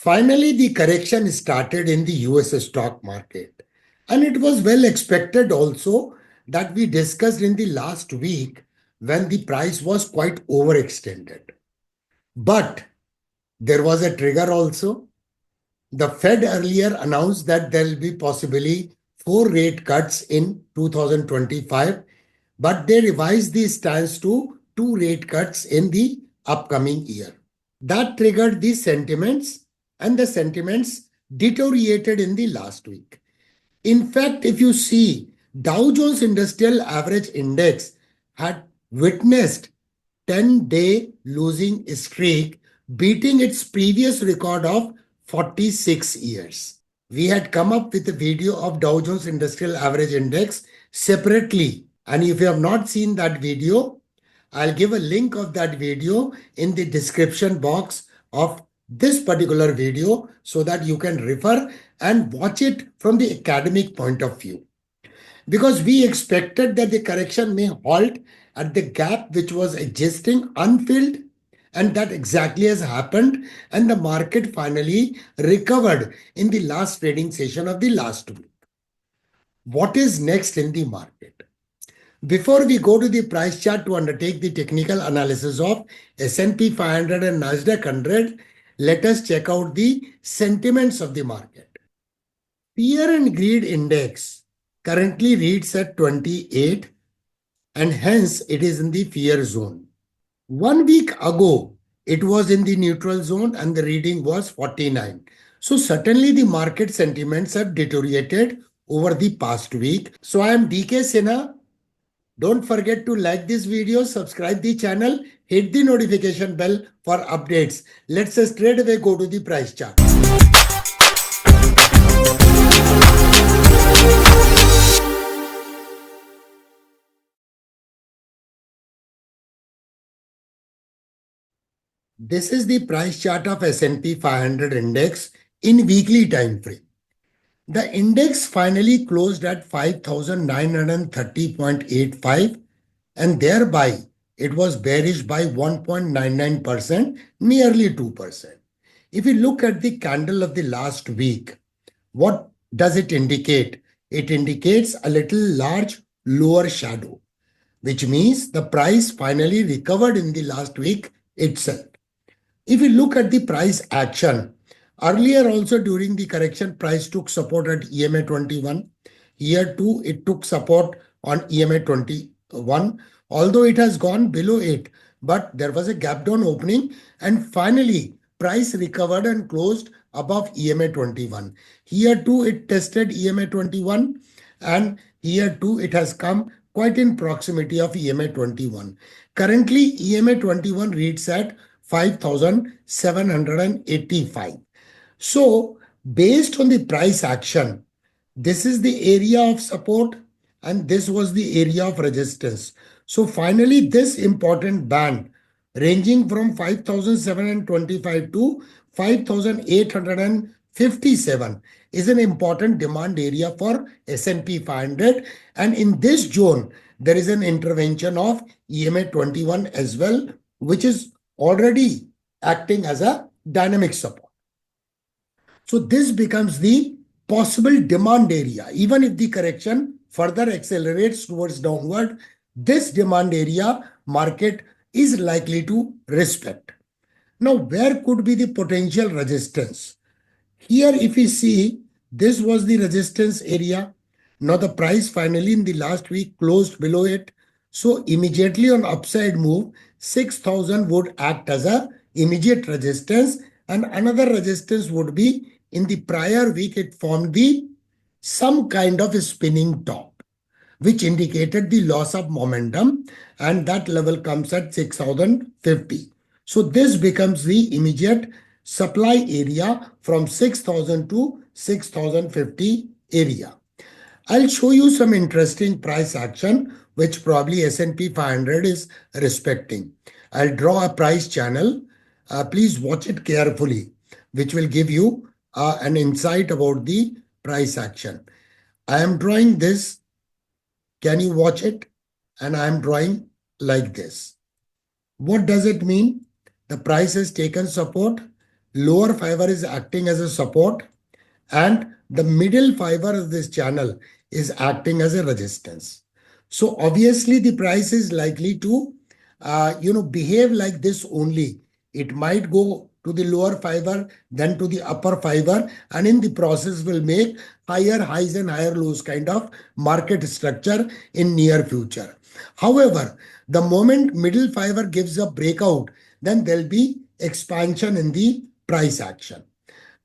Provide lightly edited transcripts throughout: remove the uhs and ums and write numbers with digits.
Finally, the correction started in the US stock market. And it was well expected also that we discussed in the last week when the price was quite overextended. But there was a trigger also. The Fed earlier announced that there will be possibly 4 rate cuts in 2025, but they revised the stance to 2 rate cuts in the upcoming year. That triggered the sentiments, and the sentiments deteriorated in the last week. In fact, if you see, Dow Jones Industrial Average Index had witnessed 10-day losing streak, beating its previous record of 46 years. We had come up with a video of Dow Jones Industrial Average Index separately. And if you have not seen that video, I'll give a link of that video in the description box of this particular video so that you can refer and watch it from the academic point of view. Because we expected that the correction may halt at the gap which was existing unfilled, and that exactly has happened, and the market finally recovered in the last trading session of the last week. What is next in the market? Before we go to the price chart to undertake the technical analysis of S&P 500 and Nasdaq 100, let us check out the sentiments of the market. Fear and greed index currently reads at 28, and hence it is in the fear zone. 1 week ago, it was in the neutral zone and the reading was 49. So certainly the market sentiments have deteriorated over the past week. So I am D K Sinha. Don't forget to like this video, subscribe the channel, hit the notification bell for updates. Let's straight away go to the price chart. This is the price chart of S&P 500 index in weekly time frame. The index finally closed at 5,930.85, and thereby it was bearish by 1.99%, nearly 2%. If you look at the candle of the last week, what does it indicate? It indicates a little large lower shadow, which means the price finally recovered in the last week itself. If you look at the price action, earlier also during the correction, price took support at EMA 21. Here too, it took support on EMA 21, although it has gone below it. But there was a gap down opening, and finally, price recovered and closed above EMA 21. Here too, it tested EMA 21, and here too, it has come quite in proximity of EMA 21. Currently, EMA 21 reads at 5,785. So, based on the price action, this is the area of support and this was the area of resistance. So, finally, this important band ranging from 5,725 to 5,857 is an important demand area for S&P 500. And in this zone, there is an intervention of EMA 21 as well, which is already acting as a dynamic support. So this becomes the possible demand area. Even if the correction further accelerates towards downward, this demand area market is likely to respect. Now, where could be the potential resistance? Here, if we see, this was the resistance area. Now, the price finally in the last week closed below it. So immediately on upside move, 6,000 would act as a immediate resistance, and another resistance would be in the prior week it formed some kind of a spinning top, which indicated the loss of momentum, and that level comes at 6,050. So this becomes the immediate supply area from 6,000 to 6,050 area. I'll show you some interesting price action which probably S&P 500 is respecting. I'll draw a price channel. Please watch it carefully, which will give you an insight about the price action. I am drawing this. Can you watch it? And I am drawing like this. What does it mean? The price has taken support. lower fiber is acting as a support, and the middle fiber of this channel is acting as a resistance. So obviously the price is likely to behave like this only. It might go to the lower fiber, then to the upper fiber, and in the process will make higher highs and higher lows kind of market structure in near future. However, the moment middle fiber gives a breakout, then there'll be expansion in the price action.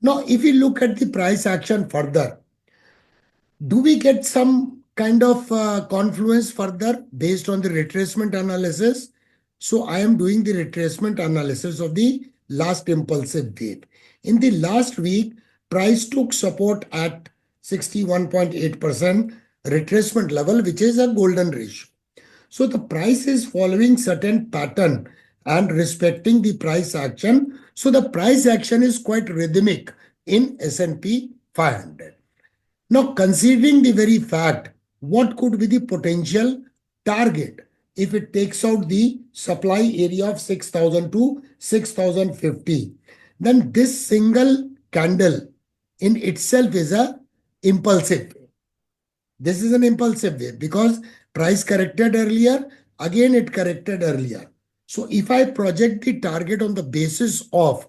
Now, if we look at the price action further, do we get some kind of confluence further based on the retracement analysis? So I am doing the retracement analysis of the last impulsive wave. In the last week, price took support at 61.8% retracement level, which is a golden ratio. So the price is following certain pattern and respecting the price action. So the price action is quite rhythmic in S&P 500. Now, considering the very fact, what could be the potential target if it takes out the supply area of 6,000 to 6,050? Then this single candle in itself is a impulsive. This is an impulsive wave because price corrected earlier, again it corrected earlier. So if I project the target on the basis of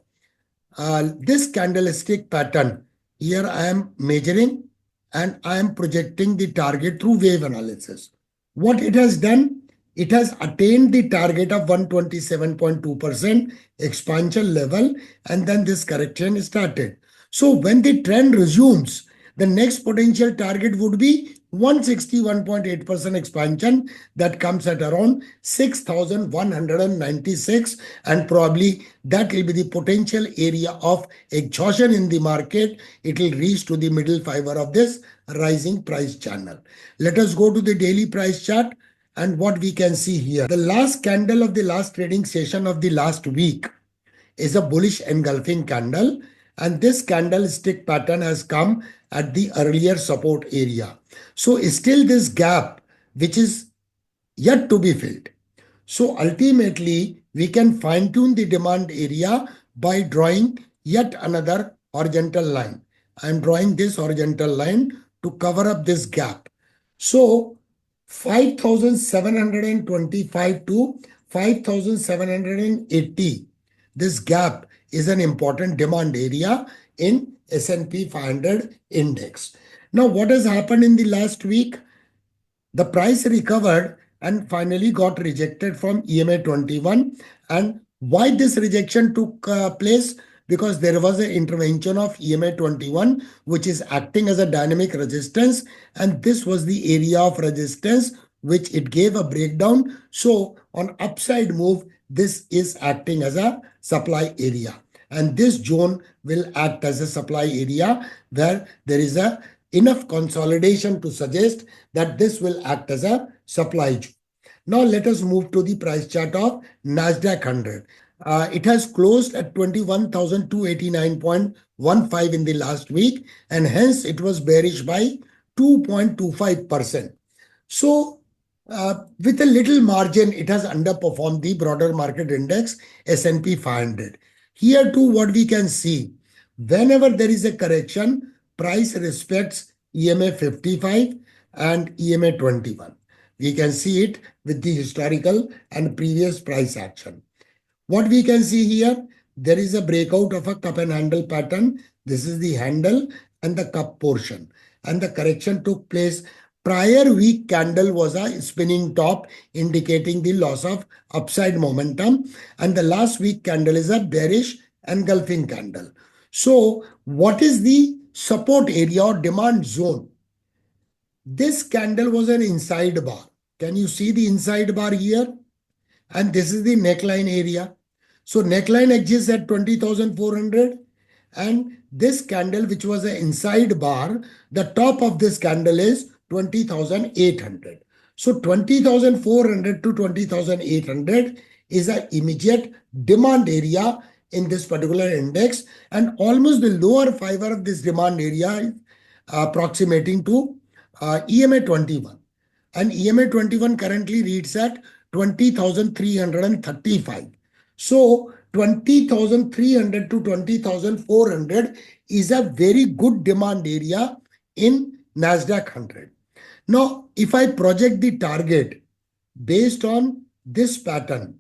this candlestick pattern, here I am measuring and I am projecting the target through wave analysis. What it has done, it has attained the target of 127.2% expansion level, and then this correction started. So when the trend resumes, the next potential target would be 161.8% expansion that comes at around 6,196, and probably that will be the potential area of exhaustion in the market. It will reach to the middle fiber of this rising price channel. Let us go to the daily price chart and what we can see here. The last candle of the last trading session of the last week is a bullish engulfing candle, and this candlestick pattern has come at the earlier support area. So still this gap which is yet to be filled. So ultimately we can fine tune the demand area by drawing yet another horizontal line. I am drawing this horizontal line to cover up this gap. So 5,725 to 5,780, this gap is an important demand area in S&P 500 index. Now, what has happened in the last week? The price recovered and finally got rejected from EMA 21. And why this rejection took place? Because there was an intervention of EMA 21, which is acting as a dynamic resistance. And this was the area of resistance, which it gave a breakdown. So on upside move, this is acting as a supply area. And this zone will act as a supply area where there is enough consolidation to suggest that this will act as a supply zone. Now let us move to the price chart of Nasdaq 100. It has closed at 21,289.15 in the last week, and hence it was bearish by 2.25%. So with a little margin, it has underperformed the broader market index S&P 500. Here too, what we can see, whenever there is a correction, price respects EMA 55 and EMA 21. We can see it with the historical and previous price action. What we can see here, there is a breakout of a cup and handle pattern. This is the handle and the cup portion. And the correction took place. Prior week candle was a spinning top indicating the loss of upside momentum, and the last week candle is a bearish engulfing candle. So what is the support area or demand zone? This candle was an inside bar. Can you see the inside bar here? And this is the neckline area. So neckline exists at 20,400, and this candle, which was an inside bar, the top of this candle is 20,800. So 20,400 to 20,800 is an immediate demand area in this particular index, and almost the lower fiber of this demand area is approximating to EMA 21. And EMA 21 currently reads at 20,335. So 20,300 to 20,400 is a very good demand area in Nasdaq 100. Now, if I project the target based on this pattern,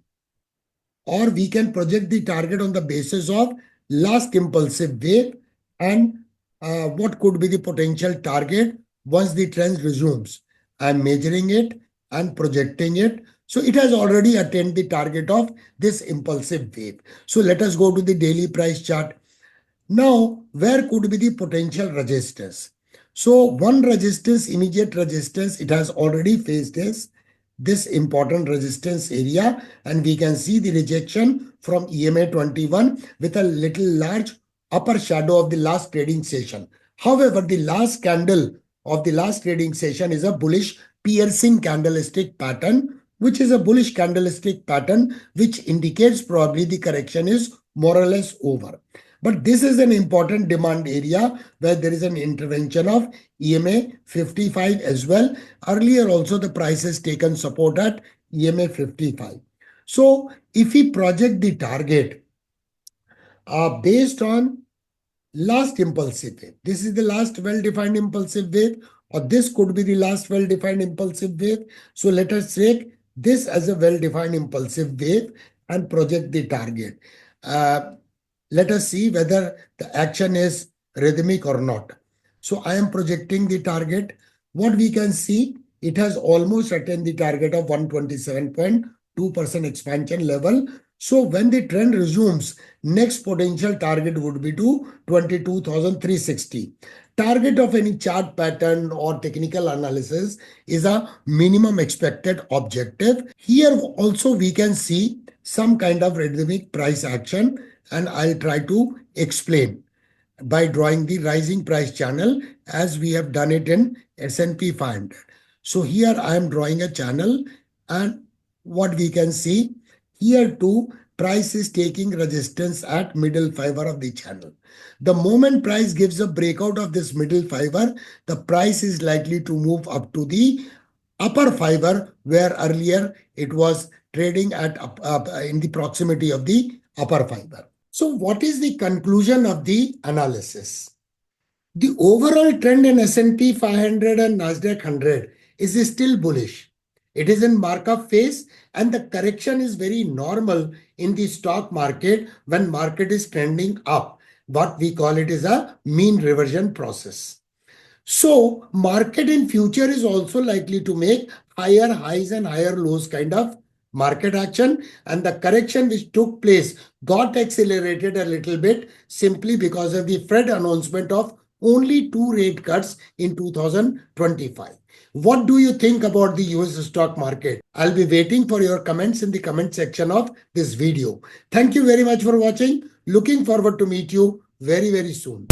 or we can project the target on the basis of last impulsive wave and what could be the potential target once the trend resumes. I'm measuring it and projecting it. So it has already attained the target of this impulsive wave. So let us go to the daily price chart. Now, where could be the potential resistance? So one resistance, immediate resistance, it has already faced this important resistance area, and we can see the rejection from EMA 21 with a little large upper shadow of the last trading session. However, the last candle of the last trading session is a bullish piercing candlestick pattern, which is a bullish candlestick pattern, which indicates probably the correction is more or less over. But this is an important demand area where there is an intervention of EMA 55 as well. Earlier also the price has taken support at EMA 55. So if we project the target based on last impulsive wave, this is the last well-defined impulsive wave, or this could be the last well-defined impulsive wave. So let us take this as a well-defined impulsive wave and project the target. Let us see whether the action is rhythmic or not. So I am projecting the target. What we can see, it has almost attained the target of 127.2% expansion level. So when the trend resumes, next potential target would be to 22,360. Target of any chart pattern or technical analysis is a minimum expected objective. Here also we can see some kind of rhythmic price action, and I'll try to explain by drawing the rising price channel as we have done it in S&P 500. So here I am drawing a channel, and what we can see here too, price is taking resistance at middle fiber of the channel. The moment price gives a breakout of this middle fiber, the price is likely to move up to the upper fiber, where earlier it was trading at in the proximity of the upper fiber. So what is the conclusion of the analysis? The overall trend in S&P 500 and Nasdaq 100 is still bullish. It is in markup phase, and the correction is very normal in the stock market when market is trending up. What we call it is a mean reversion process. So market in future is also likely to make higher highs and higher lows kind of market action, and the correction which took place got accelerated a little bit simply because of the Fed announcement of only 2 rate cuts in 2025. What do you think about the US stock market? I'll be waiting for your comments in the comment section of this video. Thank you very much for watching. Looking forward to meet you very, very soon.